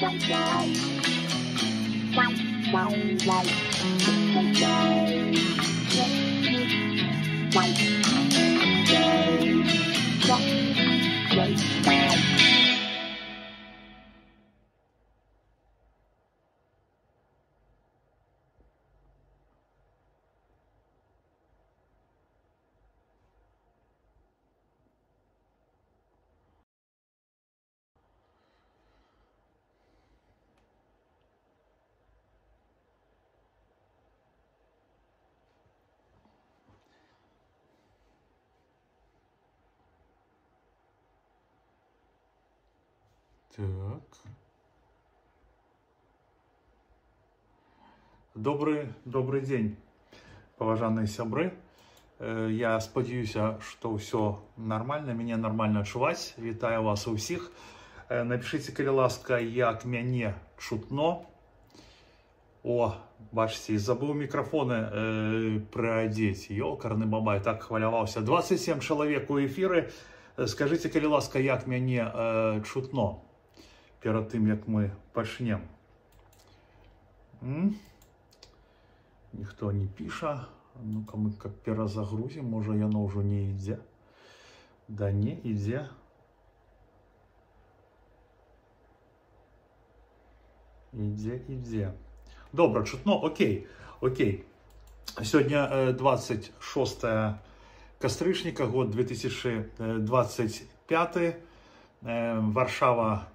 Так. Добрый день, паважаныя сябры. Я спадзяюся, што ўсё нормально, мяне нормально чуваць. Вітаю вас усіх. Напишите, калі ласка, як мяне чутно. О, бачите, забыл микрофоны приодеть. Ёлкарны бабай, так хваляваўся. 27 чалавек у эфіры. Скажите, калі ласка, як мяне чутно перад тым, як мы пачнем. Ніхто не піша. Ну-ка мы как перазагрузим, можа яно ўжо не ідзе. Да не ідзе. Ідзе. Добра, чутно, окей. Сёння 26 кастрычніка, год 2025. Варшава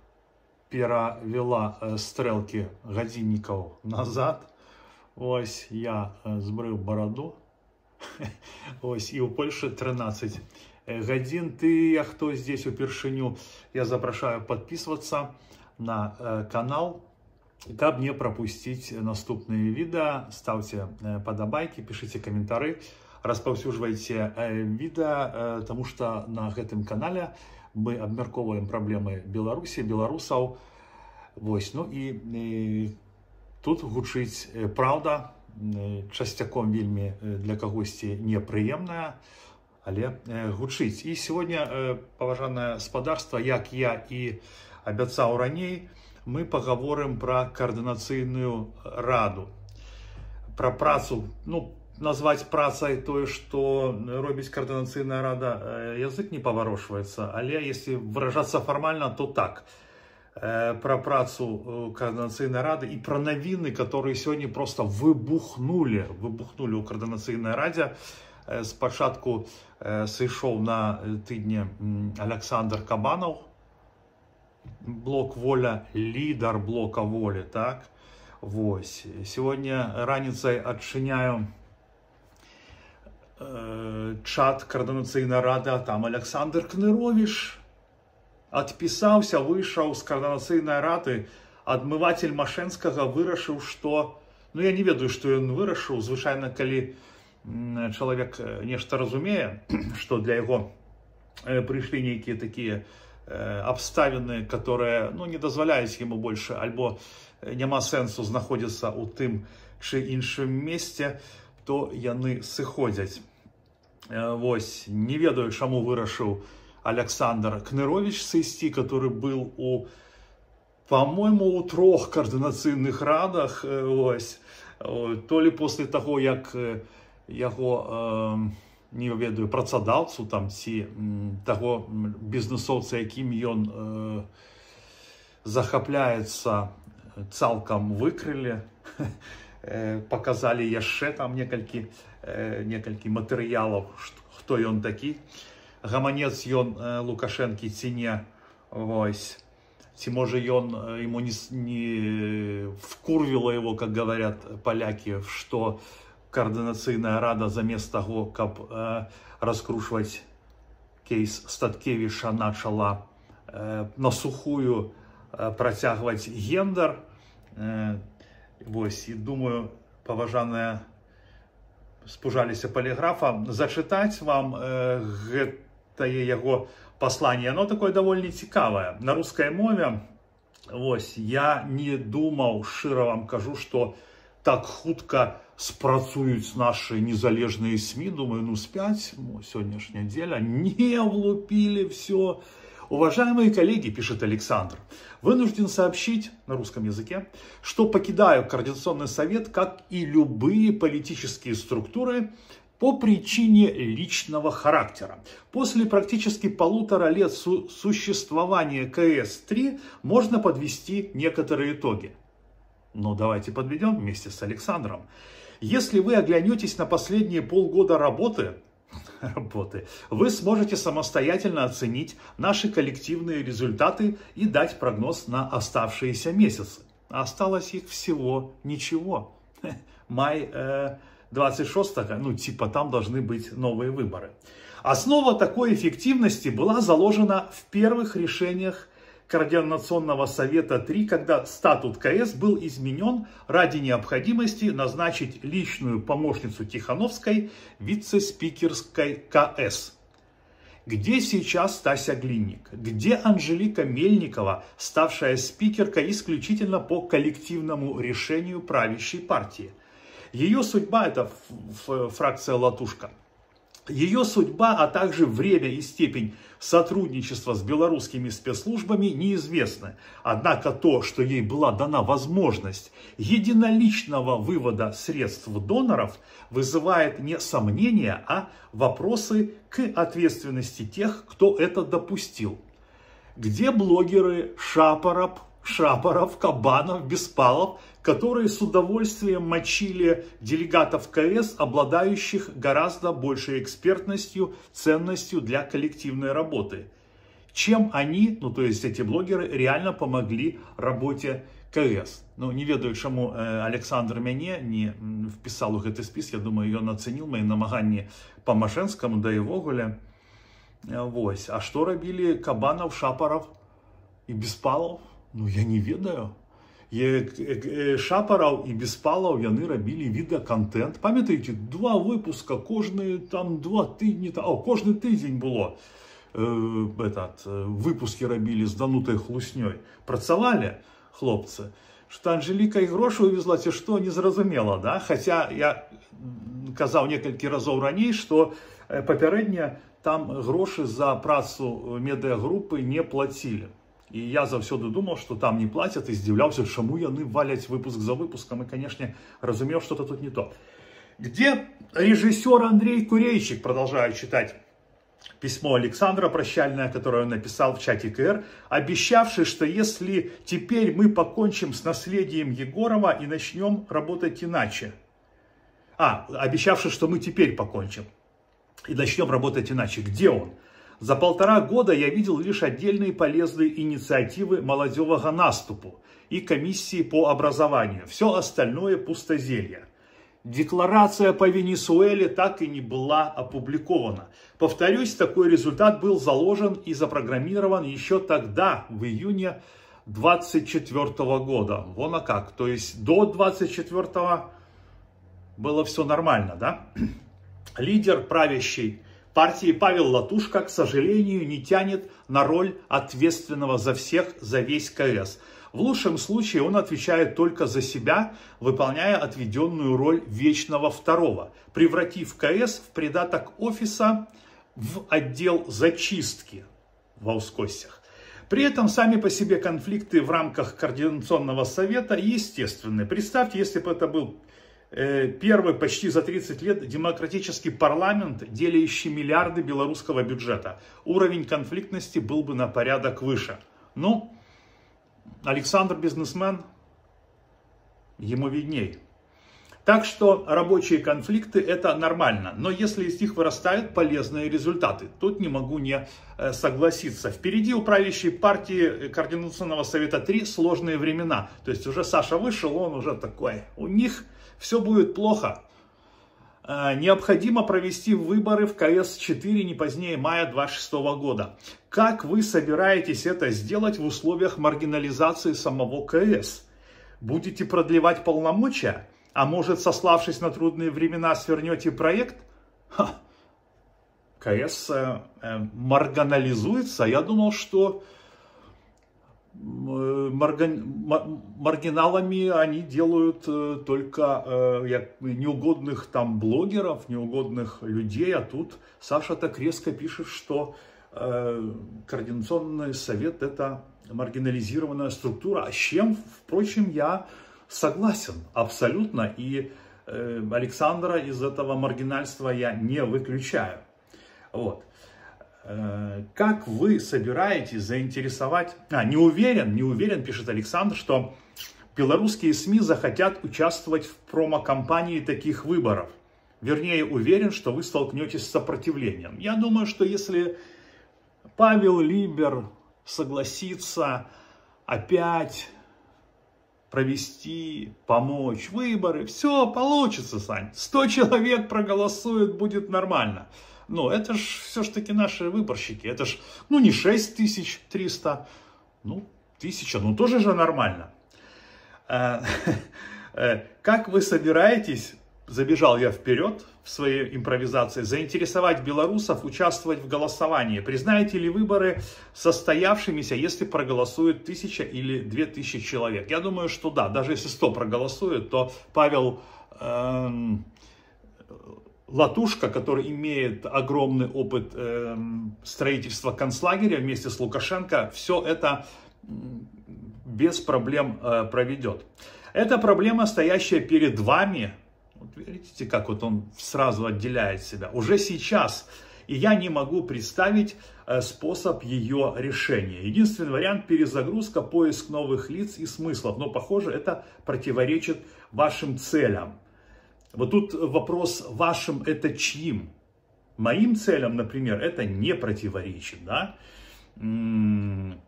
перавела стрэлкі гадзіннікаў назад. Ось я збрыў бараду. Ось і ў Польшы 13 гадзін. Тыя, хто здесь упершыню, я запрашаю подписываться на канал, каб не пропустить наступные видео. Ставьте подобайки, пишите комментарии, распаўсюджвайце видео, потому что на гэтым канале мы абмяркоўваем праблемы Беларусі, беларусаў. Вось, ну і тут гучыць праўда, часцяком вельмі для кагосьці непрыемная, але гучыць. І сегодня, паважанае спадарства, як я і абяцаў раней, мы паговорым пра каардынацыйную раду. Пра працу, ну, назваць працай тое, што робіць каардынацыйная рада, язык не паварочваецца, але если выражацца фармальна, то так. Про працу координационной рады и про новины, которые сегодня просто выбухнули у координационной раде. Спочатку сышоў на тыдне Александр Кабанов, блок Воля, лидер блока Воли, так? Вось. Сегодня раніцай адчыняю чат координационной рады, а там Александр Кнырович адпісаўся, выйшаў з каардынацыйнай рады. Адмыватель Машэнскага вырашыў, што... Ну, я не ведаю, што ён вырашыў. Звычайна, калі чалавек нешта разумее, што для яго прыйшлі нейкія такія абставіны, которые, ну, не дазваляюць яму больше, альбо няма сэнсу знаходзіцца ў тым чи іншым месце, то яны сыходзяць. Вось, не ведаю, чаму вырашыў Александр Кнырович сысці, который был по-моему, у 3 координационных радах. Ось. То ли после того, як яго, не ведаю, працадаўцу там, ці таго бізнесоўца, якім ён захапляецца, цалкам выкрылі, показалі яшчэ там некалькі матэрыялаў, хто ён такі. Гаманец ён Лукашэнкі ці не, вось. Ці можа ён, ему не вкурвила его, как говорят поляки, что координационная рада замест того, каб раскручивать кейс Статкевича, начала на сухую протягивать гендер. Вось, и думаю, паважаныя спужаліся полиграфа, зачитать вам гэтае яго послание. Оно такое довольно цікавое. На русской мове. Вось, я не думал, шчыра вам кажу, что так хутка спрацуюць наши незалежные СМИ. Думаю, ну спять, сегодняшняя неделя. Не влупили все. Уважаемые коллеги, пишет Александр, вынужден сообщить на русском языке, что покидаю Координационный совет, как и любые политические структуры, по причине личного характера. После практически 1,5 лет существования КС-3 можно подвести некоторые итоги. Но давайте подведем вместе с Александром. Если вы оглянетесь на последние полгода работы, вы сможете самостоятельно оценить наши коллективные результаты и дать прогноз на оставшиеся месяцы. Осталось их всего ничего. Май 26-го, ну типа там должны быть новые выборы. Основа такой эффективности была заложена в первых решениях Координационного совета 3, когда статут КС был изменен ради необходимости назначить личную помощницу Тихановской вице-спикерской КС. Где сейчас Тася Глинник? Где Анжелика Мельникова, ставшая спикеркой исключительно по коллективному решению правящей партии? Ее судьба, это фракция «Латушка», ее судьба, а также время и степень сотрудничества с белорусскими спецслужбами неизвестны. Однако то, что ей была дана возможность единоличного вывода средств доноров, вызывает не сомнения, а вопросы к ответственности тех, кто это допустил. Где блогеры Шапоров, Кабанов, Беспалов, которые с удовольствием мочили делегатов КС, обладающих гораздо большей экспертностью, ценностью для коллективной работы? Чем они, ну то есть эти блогеры, реально помогли работе КС? Ну не ведаю, чому Александр мяне не вписал у гэты спіс, я думаю, ён ацаніў мои намаганні по Машэнскаму, да і вогуле. Вось. А што рабілі Кабанов, Шапоров і Беспалов? Ну я не ведаю. Шапоров і Беспалов, яны рабілі відеаконтент. Пам'ятаєте, 2 выпуска кожні там 2 тижні, кожний тиждень було выпуски робили з Данутою Хлуснёй. Працавали хлопці. Що Анжеліка і гроші увезла, ці що, не зрозуміло, да? Хоча я казав некалькі разів раніше, що попередньо там гроші за працу медіагрупи не платили. И я завсёды думал, что там не платят, и здивлялся, чему яны валять выпуск за выпуском, и, конечно, разумел, что-то тут не то. Где режиссер Андрей Курейчик, продолжаю читать письмо Александра прощальное, которое он написал в чате КР, обещавший, что если теперь мы покончим с наследием Егорова и начнем работать иначе. Обещавший, что мы теперь покончим и начнем работать иначе. Где он? За 1,5 года я видел лишь отдельные полезные инициативы молодежного наступу и комиссии по образованию. Все остальное пустозелье. Декларация по Венесуэле так и не была опубликована. Повторюсь, такой результат был заложен и запрограммирован еще тогда, в июне 24 года. Вон а как. То есть до 24 было все нормально, да? Лидер правящей партии Павел Латушка, к сожалению, не тянет на роль ответственного за всех, за весь КС. В лучшем случае он отвечает только за себя, выполняя отведенную роль вечного второго, превратив КС в придаток офиса в отдел зачистки в Аускосях. При этом сами по себе конфликты в рамках Координационного совета естественны. Представьте, если бы это был первый почти за 30 лет демократический парламент, делящий миллиарды белорусского бюджета. Уровень конфликтности был бы на порядок выше. Ну, Александр бизнесмен, ему видней. Так что рабочие конфликты это нормально. Но если из них вырастают полезные результаты, тут не могу не согласиться. Впереди у правящей партии Координационного совета 3 сложные времена. То есть уже Саша вышел, он уже такой. У них все будет плохо. Необходимо провести выборы в КС-4 не позднее мая 26 года. Как вы собираетесь это сделать в условиях маргинализации самого КС? Будете продлевать полномочия? А может, сославшись на трудные времена, свернете проект? КС маргинализуется. Я думал, что маргиналами они делают только неугодных там блогеров, неугодных людей. А тут Саша так резко пишет, что Координационный совет — это маргинализированная структура, с чем, впрочем, я согласен абсолютно, и Александра из этого маргинальства я не выключаю. Вот. Как вы собираетесь заинтересовать... не уверен, пишет Александр, что белорусские СМИ захотят участвовать в промо-кампании таких выборов. Вернее, уверен, что вы столкнетесь с сопротивлением. Я думаю, что если Павел Либер согласится опять провести, помочь выборы, все получится, Сань. 100 человек проголосуют, будет нормально. Но это ж все-таки наши выборщики. Это ж, не 6300, 1000, тоже же нормально. Как вы собираетесь, забежал я вперед в своей импровизации, заинтересовать белорусов участвовать в голосовании? Признаете ли выборы состоявшимися, если проголосует 1000 или 2000 человек? Я думаю, что да. Даже если 100 проголосуют, то Павел Латушко, который имеет огромный опыт строительства концлагеря вместе с Лукашенко, все это без проблем проведет. Это проблема, стоящая перед вами. Вот видите, как вот он сразу отделяет себя. Уже сейчас. И я не могу представить способ ее решения. Единственный вариант — перезагрузка, поиск новых лиц и смыслов. Но, похоже, это противоречит вашим целям. Вот тут вопрос: вашим — это чьим? Моим целям, например, это не противоречит, да?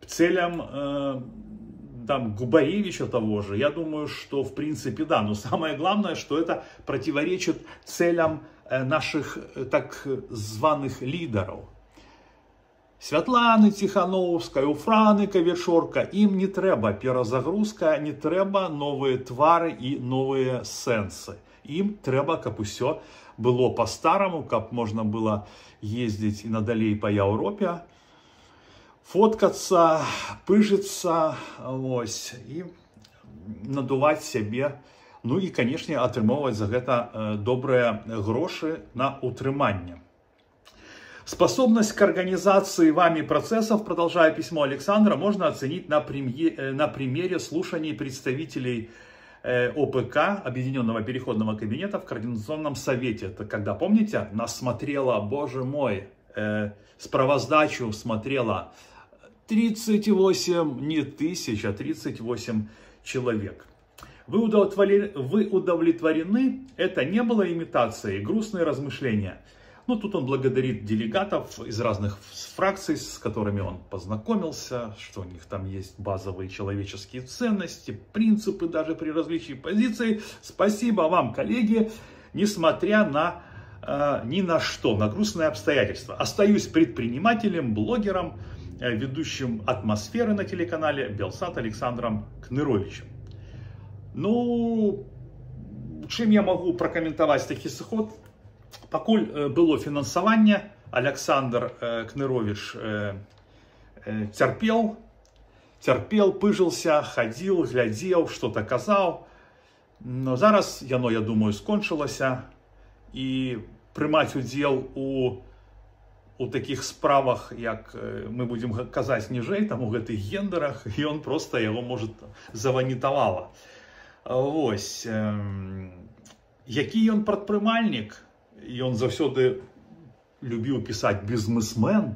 Целям Губаревича того же, я думаю, что в принципе да. Но самое главное, что это противоречит целям наших так званых лидеров. Святланы Тихановской, Уфраны Кавячорка, им не треба перезагрузка, не треба новые твары и новые сенсы. Им треба, каб усё было по-старому, каб можно было ездить и надалей по Европе, фоткаться, пыжиться, и надувать себе, и, конечно, атрымоўваць за гэта добрые гроши на утрыманне. Способность к организации вами процессов, продолжая письмо Александра, можно оценить на примере слушаний представителей ОПК, Объединенного переходного кабинета, в Координационном совете. Это когда, помните, нас смотрело, боже мой, справоздачу смотрело 38, не тысяч, а 38 человек. Вы удовлетворены? Это не было имитацией, грустные размышления. Тут он благодарит делегатов из разных фракций, с которыми он познакомился, что у них там есть базовые человеческие ценности, принципы даже при различии позиций. Спасибо вам, коллеги, несмотря на ни на что, на грустные обстоятельства. Остаюсь предпринимателем, блогером, ведущим «Атмосферы» на телеканале Белсат Александром Кныровичем. Чым я могу прокомментовать такі сыход? Пакуль было фінансаванне, Александр Кнырович терпел, пыжился, ходил, глядел, что-то казал. Но зараз яно, я думаю, скончылася. И прымаць удзел у таких справах, як мы будем казаць ніжэй, там у гэтых гендерах, и он просто его, может, заванітавала. Вось. Які ён прадпрымальнік? И он заўсёды любил писать бизнесмен,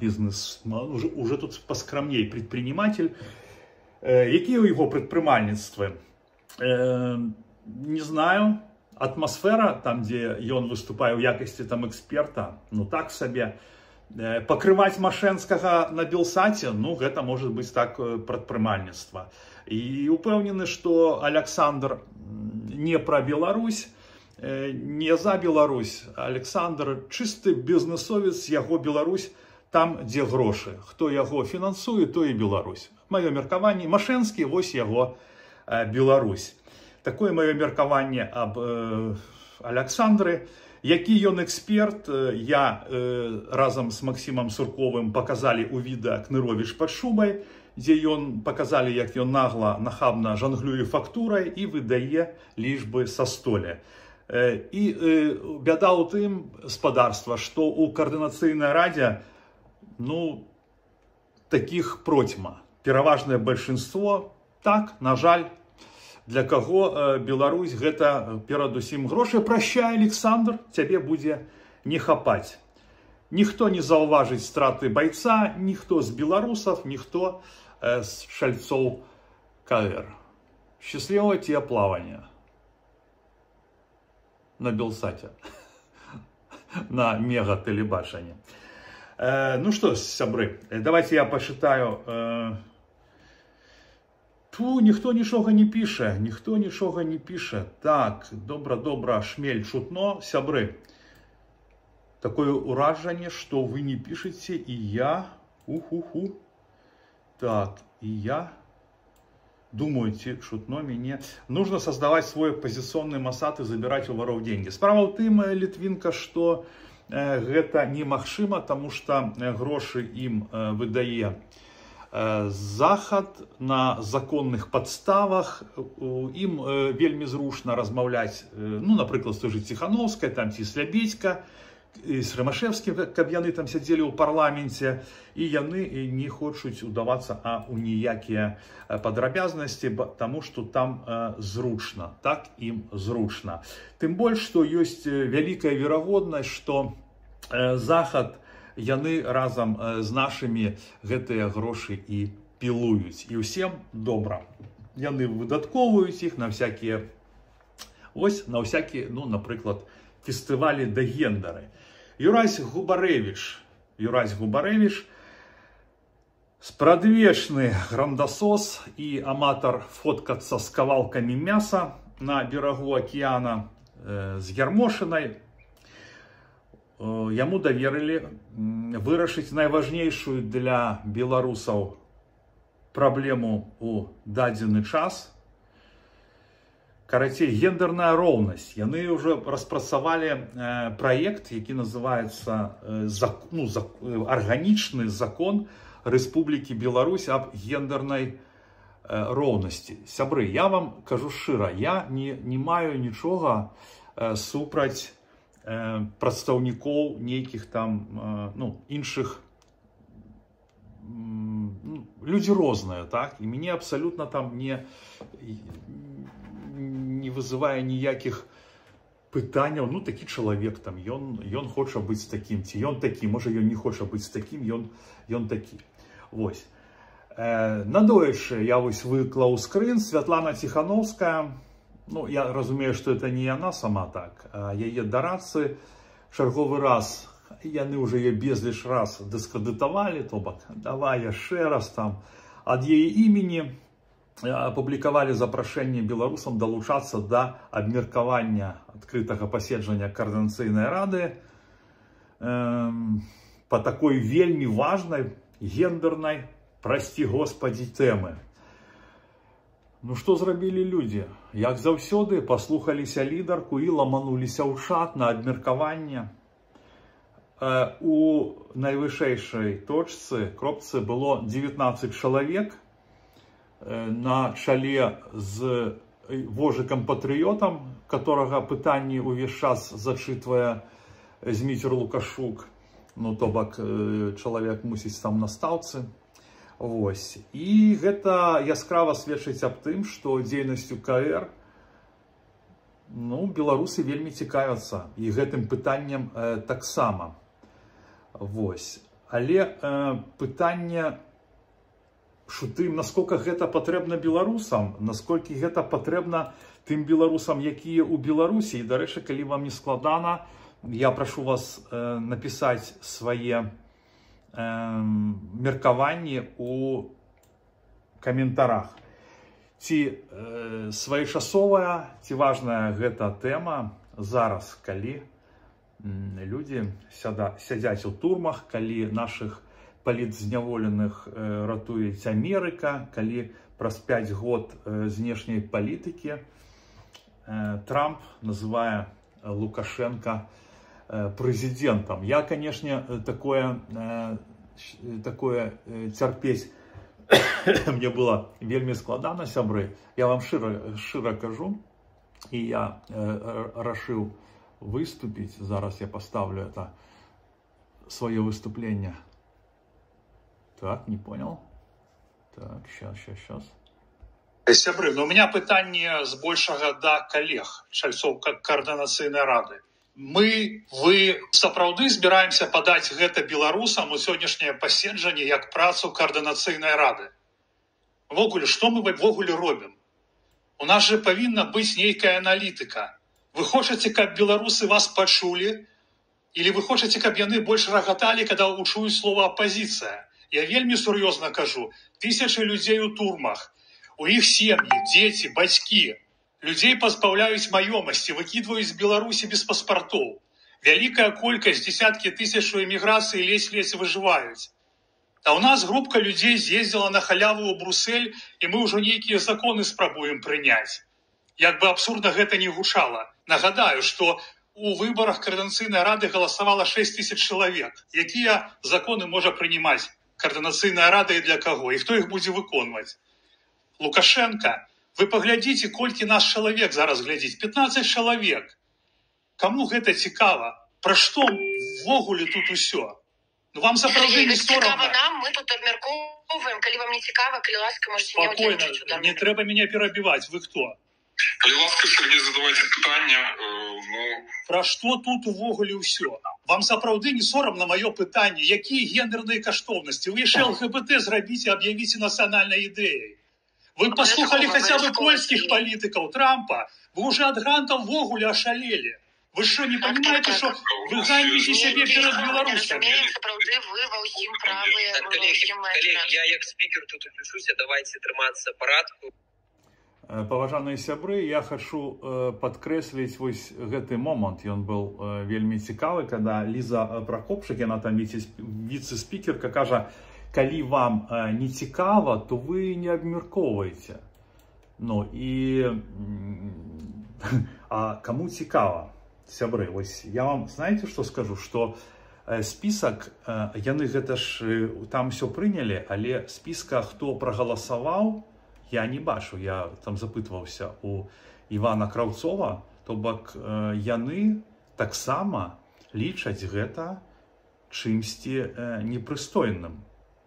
уже тут поскромней, предприниматель. Какие у его предпринимательства? Не знаю. Атмосфера, там где он выступает в якости там эксперта, так себе. Покрывать Машэнскага на Белсате, это может быть так предпринимательство. И упэўнены, что Александр не про Беларусь, не за Беларусь. Александр чисты бізнесовец, яго Беларусь там, где грошы. Хто яго фінансуе, то і Беларусь. Маё меркаванне, Машэнскі, вось яго Беларусь. Такое маё меркаванне аб Александры. Які ён эксперт, я разом с Максимом Сурковым показали у відэа Кнырович под шубой, где ён показали, як ён нагла, нахабна жонглюе фактурой и выдае лічбы са столі. И бяда ў тым, спадарства, что у координацыйнай радзе, таких процьма. Пераважнае большинство, так, на жаль, для каго Беларусь гэта перадусім грошы. Прощай, Александр, цябе будзе не хапаць. Ніхто не заўважыць страты бойца, ніхто з беларусаў, ніхто з шальцоў КР. Счастливого тебе плавания на Белсате, на мега-телебашане. Ну что, сябры, давайте я почитаю. Ніхто нічога не піша, ніхто нічога не піша. Так, добра, шмель чутно, сябры. Такое уражение, что вы не пишете, и я, так, и я, думаете, чутно мне. Нужно создавать свой оппозиционный Масад и забирать у воров деньги. Справа в тым, Літвінка, что гэта немагчыма, потому что гроши им выдае Захад на законных подставах. Им вельмі зручна размаўляць, ну, напрыклад, з той же Ціхановскай, там ці Слябедзька, і з Рымашэвскім, каб яны там сядзелі ў парламенце, і яны не хочуць удавацца у ніякія падрабязнасці, таму што там зручна, так ім зручна. Тым больш, што ёсць вялікая верагоднасць, што Захад яны разам з нашымі гэтыя грошы і пілуюць. І ўсім добра. Яны выдаткоўваюць іх на всякія, ось, на всякие, ну, напрыклад, фестывалі да гендары. Юрась Губарэвіч, спрадвечны грандасос і аматар фоткацца з кавалкамі мяса на берагу акіяна з Ярмошынай. Яму даверылі вырашыць найважнейшую для беларусаў праблему у дадзены час. Карацей, гендерная роўнасць. Яны ўжо распрацавалі праект, які называецца арганічны закон Рэспублікі Беларусь аб гендернай роўнасці. Сябры, я вам кажу шчыра, я не маю нічога супраць прадстаўнікоў нейкіх там, ну, іншых, людзі розныя, так, і мяне абсалютна там не вызывае ніякіх пытанняў. Ну, такі чалавек там, ён хоча быць такім, ці ён такі, можа ён не хоча быць такім, ён такі. Вось. Надоечы я вось выклаў скрын, Святлана Ціхановская. Ну, я разумею, што это не яна сама так, а яе дарадцы чарговы раз, яны ўжо яе безліч раз дыскрэдытавалі, то бок, давай яшчэ раз там, ад яе імені апублікавалі запрашэнне беларусам далучацца да абмеркавання адкрытага паседжання Каардынацыйнай рады па такой вельмі важнай гендернай, прасці Господі, тэмы. Ну што зрабілі людзі? Як заўсёды, паслухаліся лідарку і ламануліся ў чат на абмеркаванне. У найвышэйшай точцы, кропцы, было 19 чалавек на чале з вожыкам-патрыётам, которага пытанні ўвесь час зачытвае Зміцер Лукашук, ну то бок чалавек мусіць там на стаўцы. Вось. І гэта яскрава сведчыць аб тым, што дзейнасцю КР, ну, беларусы вельмі цікавяцца і гэтым пытаннем таксама. Вось. Але пытанне, што тым, насколько гэта патрэбна беларусам, насколькі гэта патрэбна тым беларусам, якія ў Беларусі. І, дарэчы, калі вам не складана, я прашу вас напісаць свае меркаванні у каментарах. Ці своечасовая, ці важная гэта тэма зараз, калі людзі сядзяць у турмах, калі нашых палітзняволеных ратуюць Амерыка, калі праз 5 год знешняй палітыкі Трамп называе Лукашенка президентом. Я, конечно, такое терпеть мне было вельмі складана, сябры. Я вам шчыра кажу, і я рашыў выступіць. Зараз я поставлю это свое выступление. Так, не понял. Так, сейчас. Сябры, у меня пытанне збольшага да калег, чальцоў каардынацыйнай рады. Мы, вы сапраўды збіраемся падаць гэта беларусам у сённяшняе паседжанне як працу каардынацыйнай рады. Ввогуле, што мы ввогуле робім? У нас же павінна быць нейкая аналітыка. Вы хочаце, каб беларусы вас пачулі? Или вы хочаце, каб яны больш рагаталі, када ўчуюць слова апазіцыя? Я вельмі сур'ёзна кажу, тысячы людзей у турмах, у іх сем'і, дзеці, бацькі. Людзей пазбаўляюць маёмасці, выкідваюць з Беларусі без паспартоў. Вялікая колькасць, дзесяткі тысяч у эміграцыі ледзь-ледзь выжываюць. А ў нас групка людзей з'ездзіла на халяву ў Брусэль, і мы ўжо нейкія законы спрабуем прыняць. Як бы абсурдна гэта не гучала. Нагадаю, што у выбарах Координацыйнай рады галасавала 6 тысяч чалавек. Якія законы можа прынимаць Координацыйная рада і для каго? І хто іх будзе выконваць? Лукашенко, вы паглядзіце, колькі наш чалавек зараз глядзіць. 15 чалавек. Каму гэта цікава? Пра што ввогуле тут усё? Ну вам сапраўды не сорамна? Цікава нам, мы тут абмяркоўваем. Калі вам не цікава, калі ласка, можете не ўдзельнічаць у дарозе. Не трэба мяне перабіваць. Вы хто? Калі ласка, Сергей, задавайце пытанне. Пра што тут увогуле ўсё? Вам сапраўды не сорамна маё пытанне? Якія гендерныя каштоўнасці? Вы яшчэ ЛГБТ зрабіце, аб'явіце нацыянальнай ідэяй. Вы паслухалі хаця бы польскіх палітыкаў, Трампа. Вы уже ад грантаў ввогуле ашалелі. Вы што, не памятаеце, што вы ганіце сябе перад беларусамі? Сапраўды вы ва ўсім правыя. Калегі, я як спікер тут уключуся, давайте трымацца парадку. Паважаныя сябры, я хочу падкрэсліць вось гэты момант. Ён быў вельмі цікавы, когда Ліза Пракопчык, яна там віце-спікерка, кажа, калі вам не цікава, то вы не абмяркоўваеце. Ну і а каму цікава, сябры? Вось я вам, знаете, што скажу, што спісак, яны гэта ж там все прынялі, але спіска, хто прагаласаваў, я не бачу. Я там запытваўся у Івана Краўцова, то бок яны таксама лічаць гэта чымсьці непрыстойным,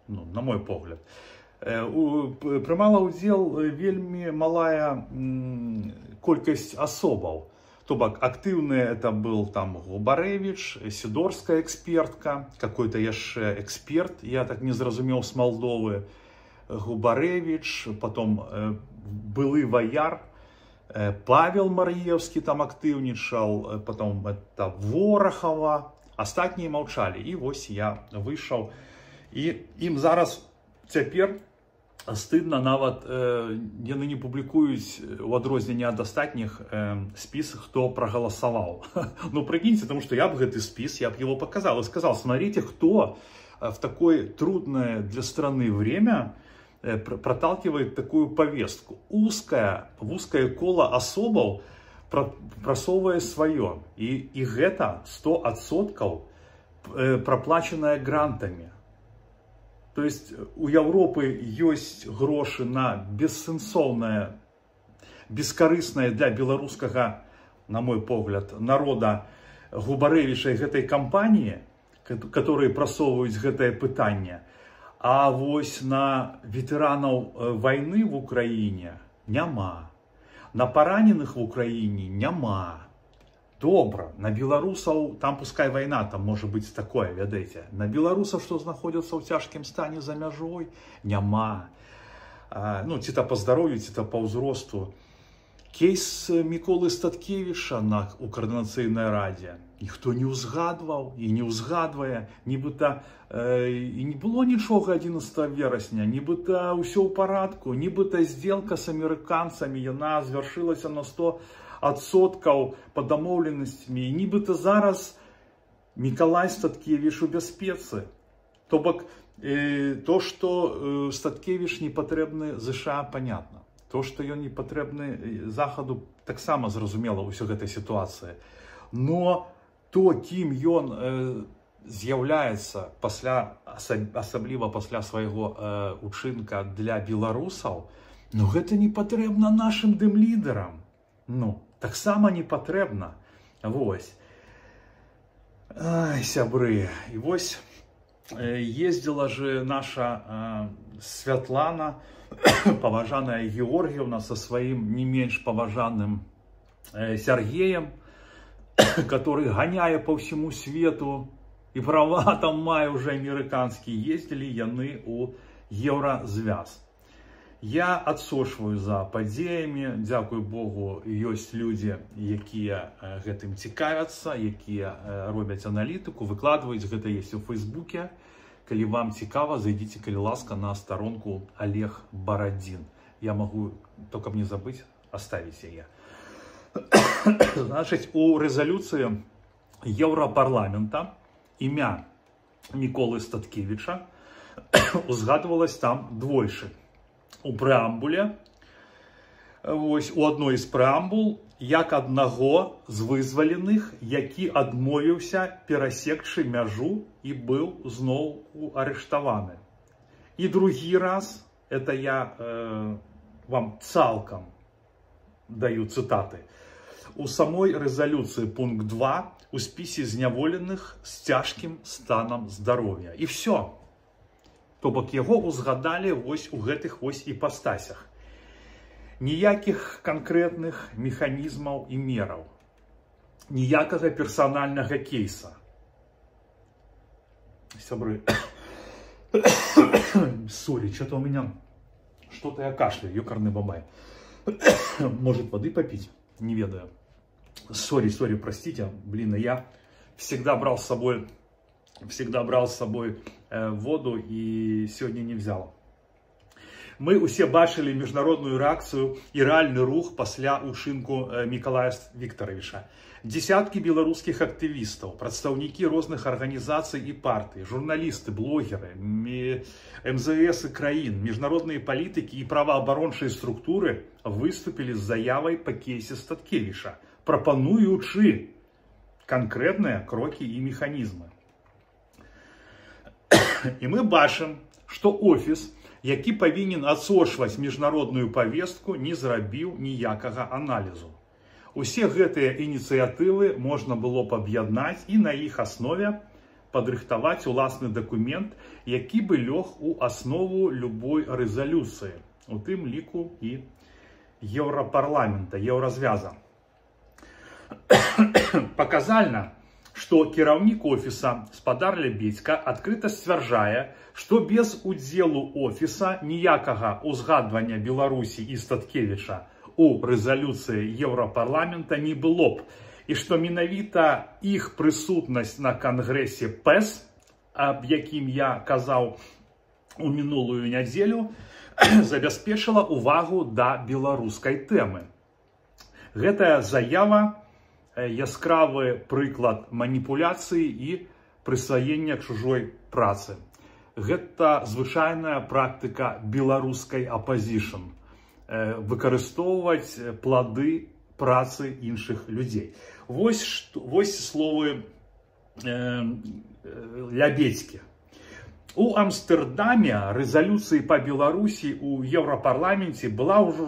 ну, на мой погляд. Прымала ўдзел вельмі малая колькасць асобаў. То бок актыўныя это был там Губарэвіч, Сідорская экспертка, какой-то яшчэ эксперт, я так не зразумеў, з Малдовы, Губарэвіч, потом былы ваяр, Павел Мар'еўскі там актыўнічаў, потом это Ворахава, астатнія маўчалі. І вось я выйшаў, і ім зараз цяпер стыдна нават, яны не публікуюць у адрозненне ад астатніх спіс, хто прагаласаваў. Ну прикиньте, потому что я бы гэты спіс, я бы его показал и сказал, смотрите, кто в такое трудное для страны время проталкивает такую повестку. Узкое коло особаў прасоўвае свое. И гэта 100% проплаченное грантами. То есть у Европы есть грошы на бессэнсоўнае, бескарыснае для беларускага, на мой погляд, народа Губарэвіча і гэтай кампаніі, которые прасоўваюць гэтае пытанне. А вось на ветэранаў вайны в Украіне няма. На параненых в Украіне няма. Добра, на беларусаў, там пускай вайна, там можа быць такое, ведаеце. На беларусаў, што знаходзяцца ў цяжкім стане за мяжой, няма. Ну, ці то по здароўю, ці то по ўзросту. Кейс Міколы Статкевіча у Координацыйнай радзе ніхто не ўзгадваў і не ўзгадвае, нібыта і не было нічога 11 верасня, нібыта ўсё ў парадку, нібыта сделка з амерыканцамі, яна звяршылася на 100% па дамоўленасцямі, і нібыта зараз Мікалай Статкевіч у бяспецы. То бок, то, што Статкевіч не патрэбны ЗША, понятно. То, што ён не патрэбны Захаду, таксама зразумела ўсё гэтай сітуацыі. Но то, кім ён з'яўляецца асабліва пасля свайго учынка для беларусаў, ну гэта не патрэбна нашым дым-лідарам. Ну, таксама не патрэбна. Вось. Ай, сябры. І вось ездила же наша Святлана, поважанная Георгиевна, со своим не меньше поважанным Сергеем, который, гоняя по всему свету, и права там мае уже американские, ездили яны у Еврозвяз. Я адсочваю за падзеямі, дзякуй Богу, ёсць людзі, якія гэтым цікавяцца, якія робяць аналітыку, выкладваюць, гэта есть у Фейсбуке. Калі вам цікава, зайдите, калі ласка, на сторонку Олег Бородин. Я могу, только мне забыть, оставить ее. Значит, у резолюции Европарламента імя Миколы Статкевича узгадывалось там двойчы. У преамбуле, ось у одной из преамбул, як аднаго з вызваленых, які адмовіўся перасекчы мяжу і быў зноў арыштаваны. І другі раз, это я вам цалкам даю цитаты, у самой резолюции пункт 2 у спісе зняволеных з цяжкім станам здароўя. І все. То бок яго узгадалі вось у гэтых вось іпастасях. Ніякіх канкрэтных механізмаў і мераў. Ніякага персанальнага кейса. Сябры, сори, что-то у меня, что-то я кашляю, ёкарный бабай. Может, воды попить? Не ведаю. Сори, простите, блин, я всегда брал с собой воду и сегодня не взял. Мы усе бачили міжнародную реакцию и реальный рух пасля учынку Миколая Викторовича. Десятки белорусских активистов, представники разных организаций и партий, журналисты, блогеры, МЗС и краин, международные политики и правоабарончыя структуры выступили с заявой по кейсе Статкевича, пропонуючи конкретные кроки и механизмы. И мы бачым, что офис, які павінен адсочваць міжнародную повестку, не зрабіў ніякага аналізу. Усе гэтыя ініцыятывы можна было б аб'яднаць і на іх аснове падрыхтаваць уласны дакумент, які бы лёг у аснову любой рэзалюцыі, у тым ліку і Еўрапарламента, Еўразвяза. Паказальна, што кіраўнік офіса спадар Лебедзька адкрыта сцвярджае, што без удзелу офіса ніякага ўзгадвання Беларусі і Статкевіча у рэзалюцыі Еўрапарламента не было б, і што менавіта іх прысутнасць на кангрэсе ПЭС, аб якім я казаў у мінулую нядзелю, забяспечыла увагу да беларускай тэмы. Гэтая заява яскравы прыклад маніпуляцыі і прысваення чужой працы. Гэта звычайная практыка беларускай апозішн. Выкарыстоўваць плады працы іншых людзей. Вось словы Лябедзькі. У Амстердаме рэзалюцыі па Беларусі ў Еўрапарламенце была ўжо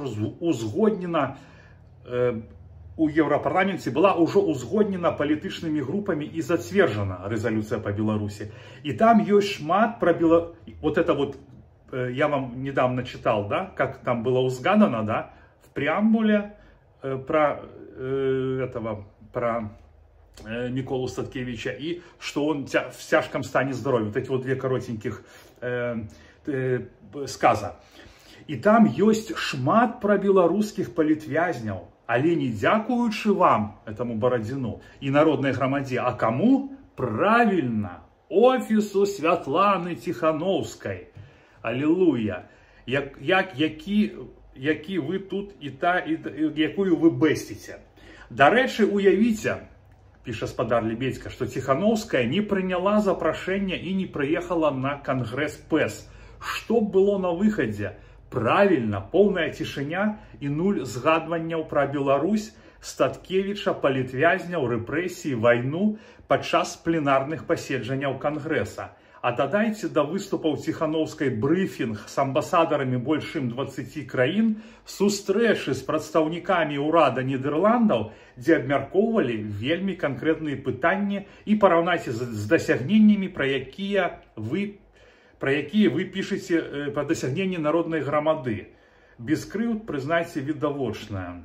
узгоднена палітычнымі групамі і зацверджана рэзалюцыя па Беларусі. І там ёсць шмат пра вот это вот, я вам недавно читал, да, как там было узгадано, да, в преамбуле про Миколу Статкевича, и что он в тяжком стане здоровья. Вот эти вот две коротеньких сказа. И там есть шмат про белорусских политвязняў, але не дзякуючы вам, этому Бородину и народной громаде, а кому? Правильно, офису Святланы Тихановской. Аллилуйя. Які ви тут якую ви бестите. До речі, уявіте, пише спадар Лебедзька, что Тихановская не приняла запрошение и не приехала на конгресс ПЭС. Что было на выходе? Правильно, полная тишиня и нуль згадванняў про Беларусь, Статкевича, палітвязняў, рэпрэсіі, вайну падчас пленарных паседжанняў Конгресса. А дадайце да выступаў Ціхановскай брыфінг з амбасадарамі больш чым 20 краін, сустрэчы з прадстаўнікамі ўрада Нідерландаў, дзе абмяркоўвалі вельмі канкрэтныя пытанні, і параўнайце з дасягненнямі, пра якія вы пішаце пра дасягненні народнай грамады. Без крыўд, прызнайце, відавочнае.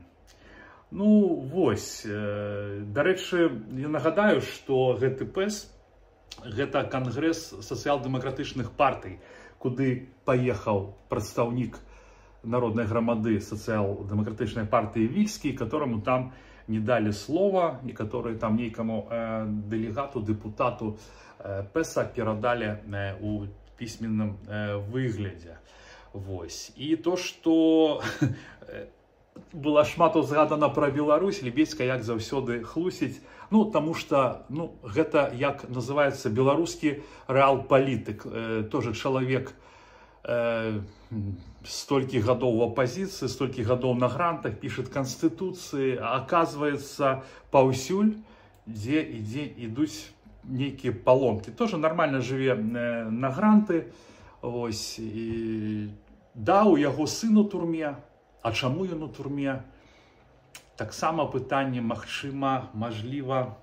Ну, вось. Дарэчы, я нагадаю, што гэты ПЭС гэта кангрэс сацыял-дэмакратычных партый, куды паехаў прадстаўнік народнай грамады сацыял-дэмакратычнай партыі Вільскі, которому там не далі слова, некаторыя там нейкаму дэлегату, дэпутату ПЭСа перадалі у пісьменным выглядзе. Вось. І то, што было шмат узгадана пра Беларусь, Лебедзька, як заўсёды, хлусіць. Ну, таму што, гэта, як называецца, беларускі рэал-палітык. Тоже чалавек столькі гадоў у апазіцыі, столькі гадоў на грантах, пішет канстытуцыі, а аказваецца паўсюль, дзе ідуць нейкія паломкі. Тоже нармальна жыве на гранты. Вось. Да, у яго сын у турме. А чаму ён у турме? Таксама пытанне, мажліва,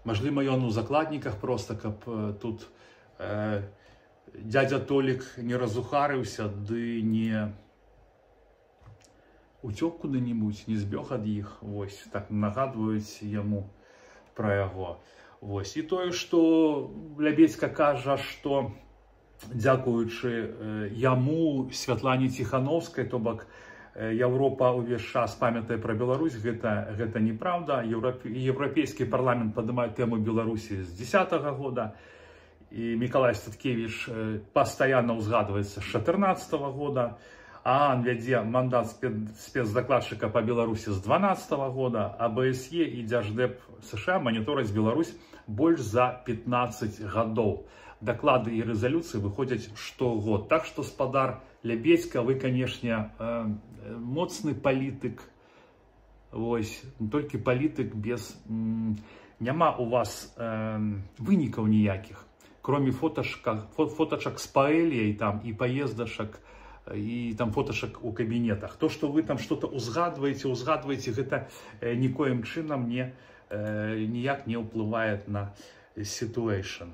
ён у закладніках проста, каб тут дядя Толік не разухарыўся, ды не уцёк куды-небудзь, не збег ад іх. Вось, так нагадваюць яму пра яго. Вось. І тое, што Лебедзька кажа, што дзякуючы яму, Святлане Ціхановскай, то бок Европа ўвесь час памятае пра Беларусь, гэта неправда. Еўрапейскі парламент падымае тэму Беларусі з 2010 года, і Мікалай Статкевіч пастаянна ўзгадваецца з 2014 года, а вядзе мандат спецдакладчыка па Беларусі з 2012 года, а АБСЕ і Дзярждэп США манітораць Беларусь больш за 15 гадоў. Доклады и резолюции выходят штогод. Так что, спадар Лебедзька, вы, конечно, моцны палітык. Вось, только палітык без... Няма у вас вынікаў ніякіх. Кроме фоточек с паэльяй там, и поездашек, и там фотошек у кабинетах. То, что вы там что-то узгадываете, это никоим чином никак не уплывает на ситуацию.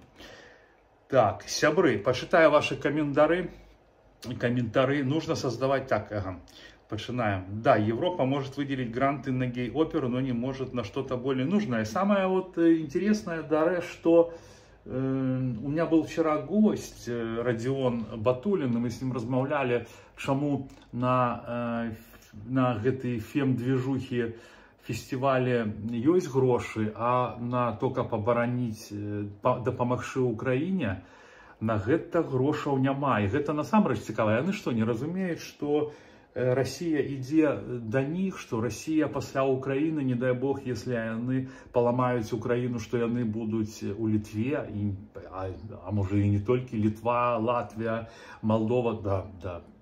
Так, сябры, почитаю ваши комментарии. Нужно создавать так, починаем. Да, Европа может выделить гранты на гей-оперу, но не может на что-то более нужное. Самое вот интересное, Даре, что у меня был вчера гость, Родион Батулин, и мы с ним размаўляли, чему на гэтай фем-движухе фестивале ёсць грошы, а на то, каб абараніць, дапамагчы Украіне, на гэта грошаў няма. І гэта насамрэч цікава. Яны што, не разумеюць, што Россия ідзе да них, што Россия пасля Украіны, не дай бог, если яны паламаюць Украіну, што яны будуць у Літве, а можа і не толькі Літва, Латвія, Молдова,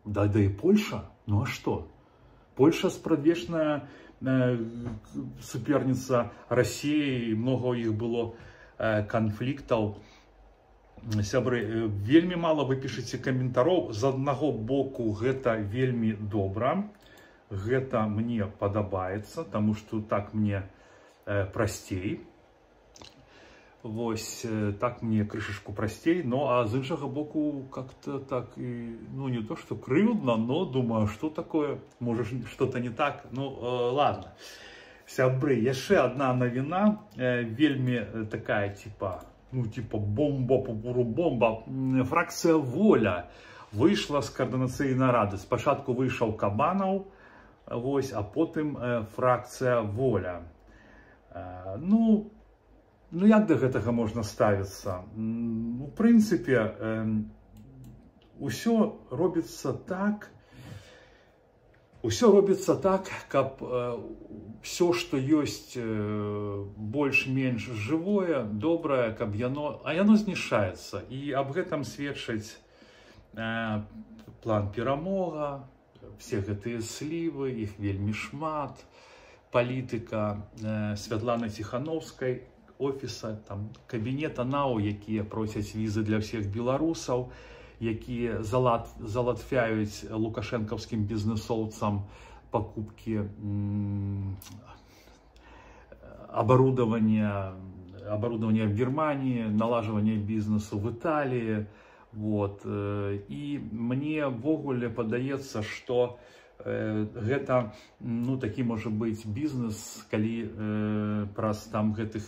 да і Польша. Ну а што? Польша спрадвечная суперница России, много у іх было конфликтаў. Сябры, вельмі мало вы пішаце каментароў. З аднаго боку, гэта вельмі добра, гэта мне падабаецца, таму што так мне прасцей. Вось, так мне крышачку прасцей, ну а з іншага боку, как-то так, ну не то, что крыўдна, но думаю, что такое, может что-то не так, ну ладно. Сябры, яшчэ одна навіна, вельмі такая, типа бомба. Фракцыя Воля выйшла з каардынацыйнай рады. Спачатку выйшаў Кабанаў, вось, а потым фракцыя Воля. Ну, як да гэтага можна ставіцца? У прынцыпе, усё робіцца так, каб все, што ёсць больш-менш жывое, добрае, каб яно знішаецца. І аб гэтым сведчыць план перамога, все гэтыя слівы, іх вельмі шмат, палітыка Святланы Ціхановскай. офіса, там, кабінета НАУ, які просять візи для всіх білорусів, які залатвяють лукашенковським бізнесовцям покупки оборудования в Германии, налаживание бизнесу в Италии. Вот. И мне ввогуле падаецца, что гэта, ну, такі можа быць бізнес, калі праз там гэтых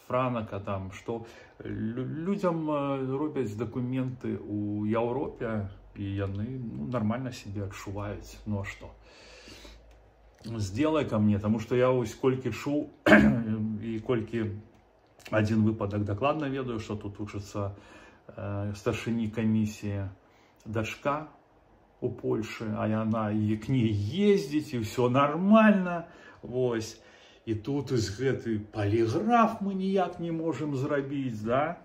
франак, там, что людям робяць документы у Европе, и яны, ну, нормально себе адчуваюць. Ну а что? Сделай ко мне, потому что я ось колькі чуў і колькі один выпадок докладно ведаю, что тут учится старшыні комиссии дочка у Польши, а она и к ней ездить, и все нормально. Вось. И тут из гэты полиграф мы никак не можем зрабіць, да?